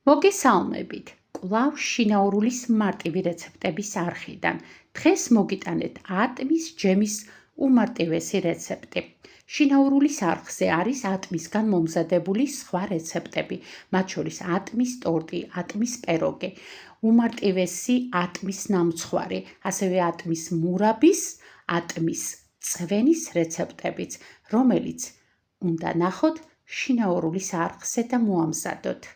მოგესალმებით. კვლავ შინაურულის მარტივი რეცეპტების არხიდან. დღეს მოგიტანეთ ატმის ჯემის უმარტივესი რეცეპტი. შინაურულის არხზე არის ატმისგან მომზადებული სხვა რეცეპტები, მათ შორის ატმის ტორტი, ატმის პიროგი, უმარტივესი ატმის ნამცხვარი, ასევე ატმის მურაბის, ატმის წვენის რეცეპტებიც, რომელიც უნდა ნახოთ შინაურულის არხზე და მოამზადოთ.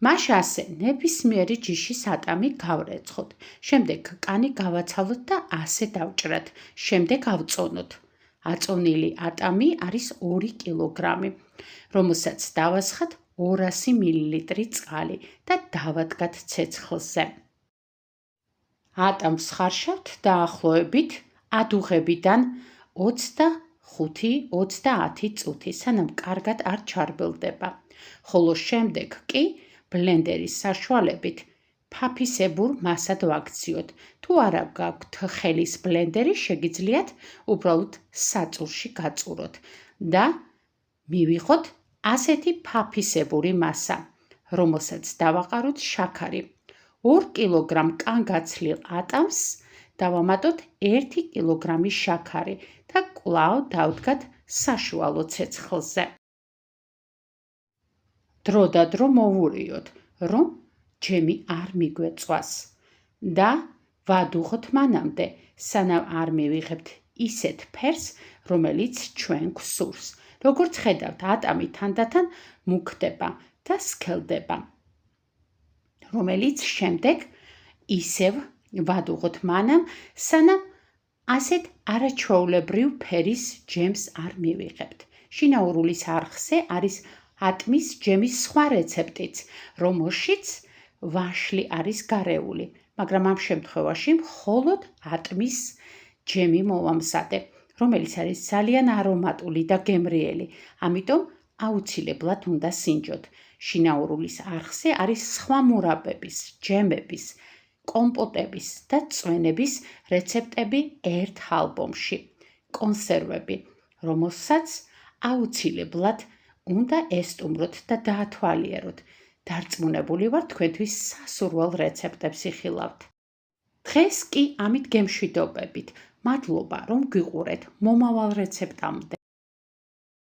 მაშ ასე ნებისმიერი ჯიშის ატამი გავრეცხოთ, შემდეგ კანი გავაცალოთ და ასე დავჭრათ, შემდეგ ავწონოთ. აწონილი ატამი არის 2 კილოგრამი, რომელსაც დავასხათ 200 მილილიტრი წყალი და დავადგათ ცეცხლზე. ატამს ხარშავთ დაახლოებით ადუღებიდან 25-30 წუთი, სანამ კარგად არ ჩარბილდება, ხოლო შემდეგ კი ბლენდერის საშუალებით ფაფისებურ მასად ვაქციოთ. თუ არა გაქვთ ხელის ბლენდერი, შეგიძლიათ უბრალოდ საწურში გაწუროთ და მივიღოთ ასეთი ფაფისებური მასა, რომელსაც დავაყაროთ შაქარი. 2 კილოგრამ კანგაცლილ ატამს დავამატოთ 1 კილოგრამი შაქარი და კვლავ დავდგათ საშუალო ცეცხლზე. დრო და დრო მოვურიოთ, რომ ჯემი არ მიგვეწვას და ვადუღოთ მანამდე, სანამ არ მივიღებთ ისეთ ფერს, რომელიც ჩვენ გვსურს. როგორც ხედავთ, ატამი თანდათან მუქდება და სქელდება, რომელიც შემდეგ ისევ ვადუღოთ მანამ, სანამ ასეთ არაჩვეულებრივ ფერის ჯემს არ მივიღებთ. შინაურულის არხზე არის ატმის ჯემის სხვა რეცეპტიც, რომელშიც ვაშლი არის გარეული, მაგრამ ამ შემთხვევაში მხოლოდ ატმის ჯემი მოვამზადე, რომელიც არის ძალიან არომატული და გემრიელი, ამიტომ აუცილებლად უნდა სინჯოთ. შინაურულის არხზე არის სხვა მურაბების, ჯემების, კომპოტების და წვენების რეცეპტები ერთ ალბომში, კონსერვები, რომელსაც აუცილებლად უნდა ესტუმროთ და დაათვალიეროთ. დარწმუნებული ვარ, თქვენთვის სასურველ რეცეპტებს იხილავთ. დღეს კი ამით გემშვიდობებით. მადლობა, რომ გვიყურეთ. მომავალ რეცეპტამდე.